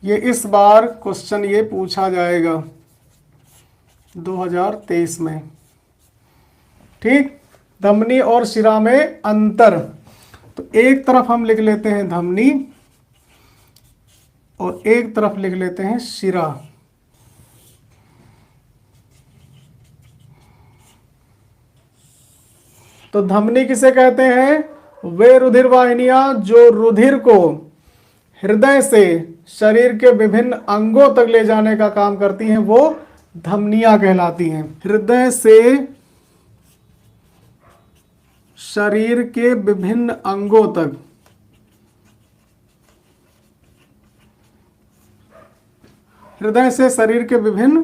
ये इस बार क्वेश्चन ये पूछा जाएगा 2023 में। ठीक, धमनी और शिरा में अंतर। तो एक तरफ हम लिख लेते हैं धमनी और एक तरफ लिख लेते हैं शिरा। तो धमनी किसे कहते हैं? वे रुधिर वाहिनियां जो रुधिर को हृदय से शरीर के विभिन्न अंगों तक ले जाने का काम करती हैं, वो धमनियां कहलाती हैं। हृदय से शरीर के विभिन्न अंगों तक, हृदय से शरीर के विभिन्न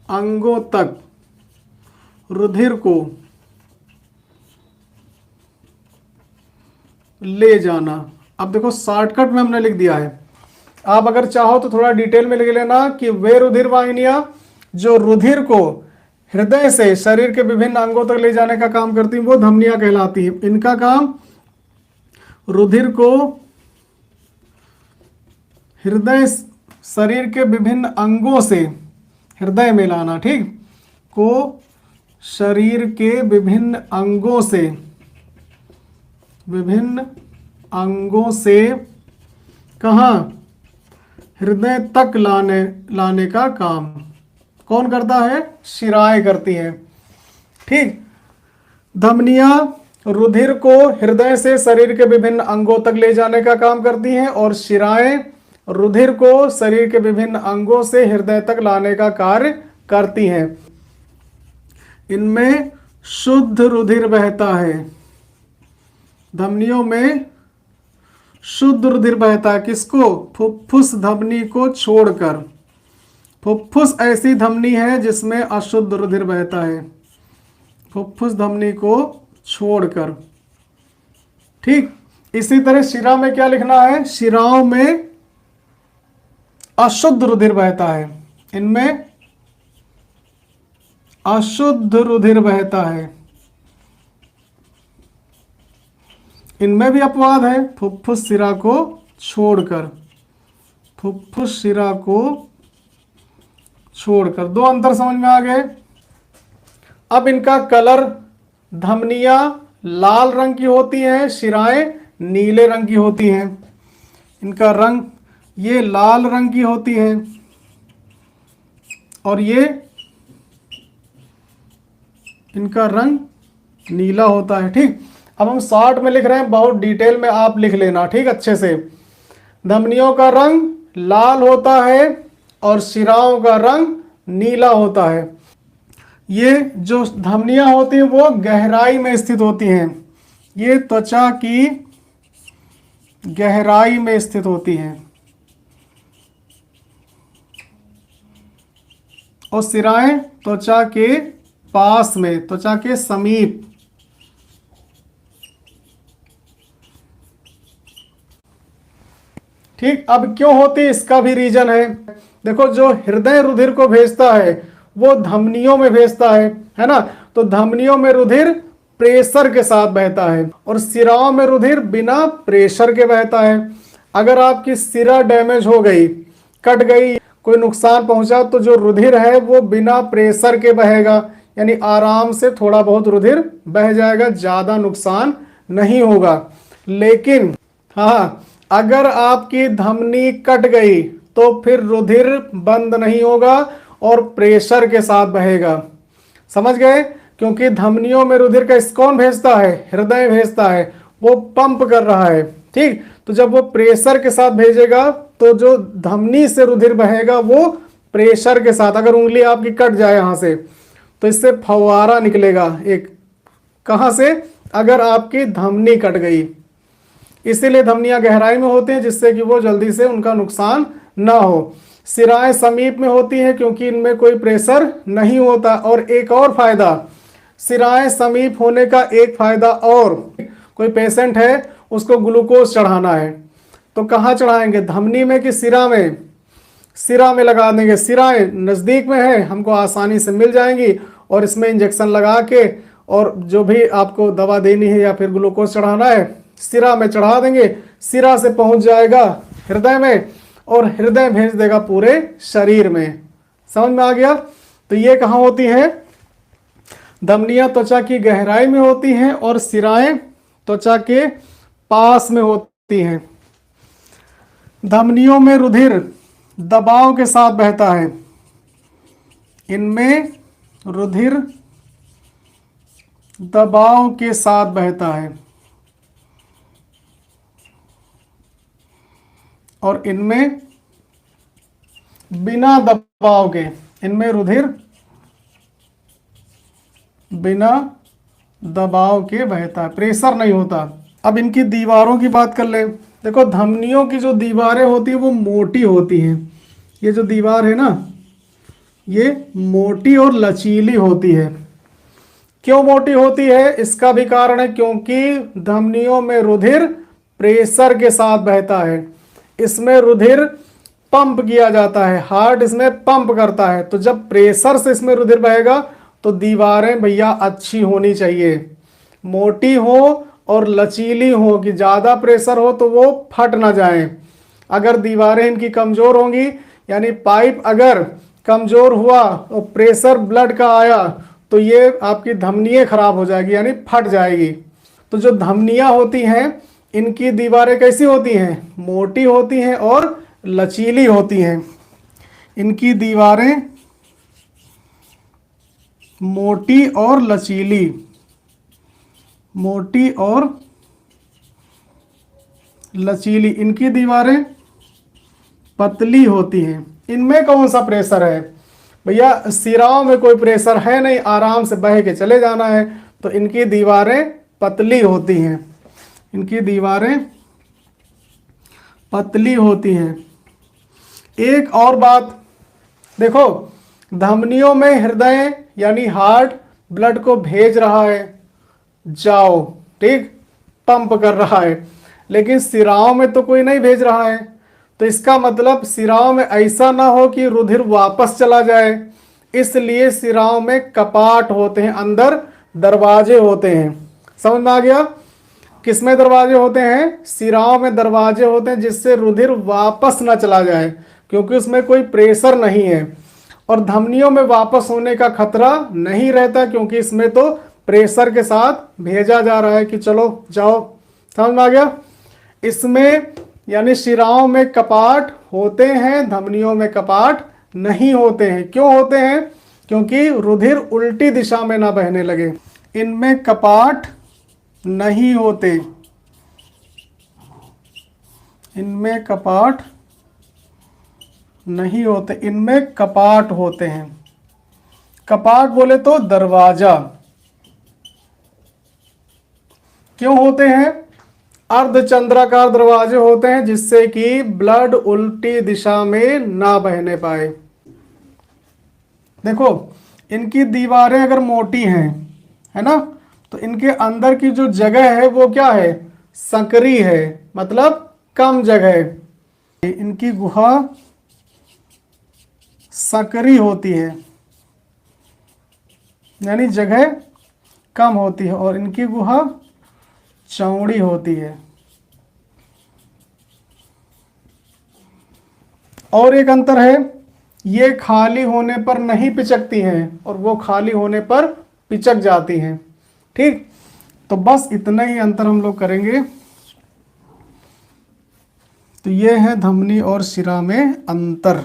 अंगों तक रुधिर को ले जाना। अब देखो शॉर्टकट में हमने लिख दिया है, आप अगर चाहो तो थोड़ा डिटेल में लिख लेना कि वे रुधिर वाहिनियां जो रुधिर को हृदय से शरीर के विभिन्न अंगों तक ले जाने का काम करती हैं, वो धमनियां कहलाती हैं। इनका काम रुधिर को हृदय शरीर के विभिन्न अंगों से हृदय में लाना, ठीक, को शरीर के विभिन्न अंगों से, विभिन्न अंगों से कहाँ? हृदय तक लाने का काम कौन करता है? शिराएं करती हैं। ठीक, धमनियां रुधिर को हृदय से शरीर के विभिन्न अंगों तक ले जाने का काम करती हैं और शिराएं रुधिर को शरीर के विभिन्न अंगों से हृदय तक लाने का कार्य करती हैं। इनमें शुद्ध रुधिर बहता है, धमनियों में शुद्ध रुधिर बहता है। किसको? फुफ्फुस धमनी को छोड़कर। फुफ्फुस ऐसी धमनी है जिसमें अशुद्ध रुधिर बहता है, फुफ्फुस धमनी को छोड़कर। ठीक, इसी तरह शिरा में क्या लिखना है? शिराओं में अशुद्ध रुधिर बहता है, इनमें अशुद्ध रुधिर बहता है, इनमें भी अपवाद है, फुफ्फुस शिरा को छोड़कर, फुफ्फुस शिरा को छोड़कर। दो अंतर समझ में आ गए। अब इनका कलर, धमनियां लाल रंग की होती हैं, शिराएं नीले रंग की होती हैं। इनका रंग ये लाल रंग की होती है और ये इनका रंग नीला होता है। ठीक, अब हम शॉर्ट में लिख रहे हैं, बहुत डिटेल में आप लिख लेना, ठीक, अच्छे से। धमनियों का रंग लाल होता है और शिराओं का रंग नीला होता है। ये जो धमनियां होती हैं वो गहराई में स्थित होती हैं, ये त्वचा की गहराई में स्थित होती हैं और शिराएं त्वचा के पास में, त्वचा के समीप। ठीक, अब क्यों होती है इसका भी रीजन है। देखो, जो हृदय रुधिर को भेजता है वो धमनियों में भेजता है ना, तो धमनियों में रुधिर प्रेशर के साथ बहता है और शिराओं में रुधिर बिना प्रेशर के बहता है। अगर आपकी शिरा डैमेज हो गई, कट गई, कोई नुकसान पहुंचा, तो जो रुधिर है वो बिना प्रेशर के बहेगा, यानी आराम से थोड़ा बहुत रुधिर बह जाएगा, ज्यादा नुकसान नहीं होगा। लेकिन हाँ, अगर आपकी धमनी कट गई तो फिर रुधिर बंद नहीं होगा और प्रेशर के साथ बहेगा। समझ गए? क्योंकि धमनियों में रुधिर का कौन भेजता है? हृदय भेजता है, वो पंप कर रहा है। ठीक, तो जब वो प्रेशर के साथ भेजेगा तो जो धमनी से रुधिर बहेगा वो प्रेशर के साथ। अगर उंगली आपकी कट जाए यहां से तो इससे फव्वारा निकलेगा एक। कहां से? अगर आपकी धमनी कट गई। इसीलिए धमनियां गहराई में होती हैं, जिससे कि वो जल्दी से उनका नुकसान ना हो। शिराएं समीप में होती हैं क्योंकि इनमें कोई प्रेशर नहीं होता। और एक और फायदा, शिराएं समीप होने का एक फायदा और, कोई पेशेंट है उसको ग्लूकोज चढ़ाना है तो कहाँ चढ़ाएंगे? धमनी में कि शिरा में? शिरा में लगा देंगे। शिराएं नज़दीक में है, हमको आसानी से मिल जाएंगी और इसमें इंजेक्शन लगा के और जो भी आपको दवा देनी है या फिर ग्लूकोज चढ़ाना है शिरा में चढ़ा देंगे, शिरा से पहुंच जाएगा हृदय में और हृदय भेज देगा पूरे शरीर में। समझ में आ गया? तो ये कहाँ होती है? धमनियां त्वचा की गहराई में होती हैं और सिराएं त्वचा के पास में होती हैं। धमनियों में रुधिर दबाव के साथ बहता है। इनमें रुधिर दबाव के साथ बहता है और इनमें बिना दबाव के, इनमें रुधिर बिना दबाव के बहता है, प्रेशर नहीं होता। अब इनकी दीवारों की बात कर ले। देखो धमनियों की जो दीवारें होती है वो मोटी होती हैं। ये जो दीवार है ना, ये मोटी और लचीली होती है। क्यों मोटी होती है? इसका भी कारण है क्योंकि धमनियों में रुधिर प्रेशर के साथ बहता है। इसमें रुधिर पंप किया जाता है, हार्ट इसमें पंप करता है। तो जब प्रेशर से इसमें रुधिर बहेगा तो दीवारें भैया अच्छी होनी चाहिए, मोटी हो और लचीली हो, कि ज़्यादा प्रेशर हो तो वो फट ना जाए। अगर दीवारें इनकी कमज़ोर होंगी, यानी पाइप अगर कमज़ोर हुआ और प्रेशर ब्लड का आया तो ये आपकी धमनियाँ खराब हो जाएगी, यानी फट जाएगी। तो जो धमनियाँ होती हैं इनकी दीवारें कैसी होती हैं? मोटी होती हैं और लचीली होती हैं। इनकी दीवारें मोटी और लचीली, मोटी और लचीली। इनकी दीवारें पतली होती हैं। इनमें कौन सा प्रेशर है? भैया सिराओं में कोई प्रेशर है नहीं, आराम से बह के चले जाना है। तो इनकी दीवारें पतली होती हैं, इनकी दीवारें पतली होती हैं। एक और बात देखो, धमनियों में हृदय यानी हार्ट ब्लड को भेज रहा है, जाओ, ठीक, पंप कर रहा है, लेकिन सिराओं में तो कोई नहीं भेज रहा है। तो इसका मतलब सिराओं में ऐसा ना हो कि रुधिर वापस चला जाए, इसलिए सिराओं में कपाट होते हैं, अंदर दरवाजे होते हैं। समझ में आ गया? किसमें दरवाजे होते हैं? सिराओं में दरवाजे होते हैं, जिससे रुधिर वापस ना चला जाए, क्योंकि उसमें कोई प्रेशर नहीं है। और धमनियों में वापस होने का खतरा नहीं रहता, क्योंकि इसमें तो प्रेशर के साथ भेजा जा रहा है कि चलो जाओ। समझ में आ गया? इसमें यानी शिराओं में कपाट होते हैं, धमनियों में कपाट नहीं होते हैं। क्यों होते हैं? क्योंकि रुधिर उल्टी दिशा में ना बहने लगे। इनमें कपाट नहीं होते, इनमें कपाट नहीं होते, इनमें कपाट होते हैं। कपाट बोले तो दरवाजा। क्यों होते हैं? अर्धचंद्राकार दरवाजे होते हैं, जिससे कि ब्लड उल्टी दिशा में ना बहने पाए। देखो इनकी दीवारें अगर मोटी हैं, है ना, तो इनके अंदर की जो जगह है वो क्या है? संकरी है, मतलब कम जगह है। इनकी गुहा संकरी होती है, यानी जगह कम होती है, और इनकी गुहा चौड़ी होती है। और एक अंतर है, ये खाली होने पर नहीं पिचकती हैं और वो खाली होने पर पिचक जाती हैं। ठीक, तो बस इतना ही अंतर हम लोग करेंगे। तो ये है धमनी और शिरा में अंतर।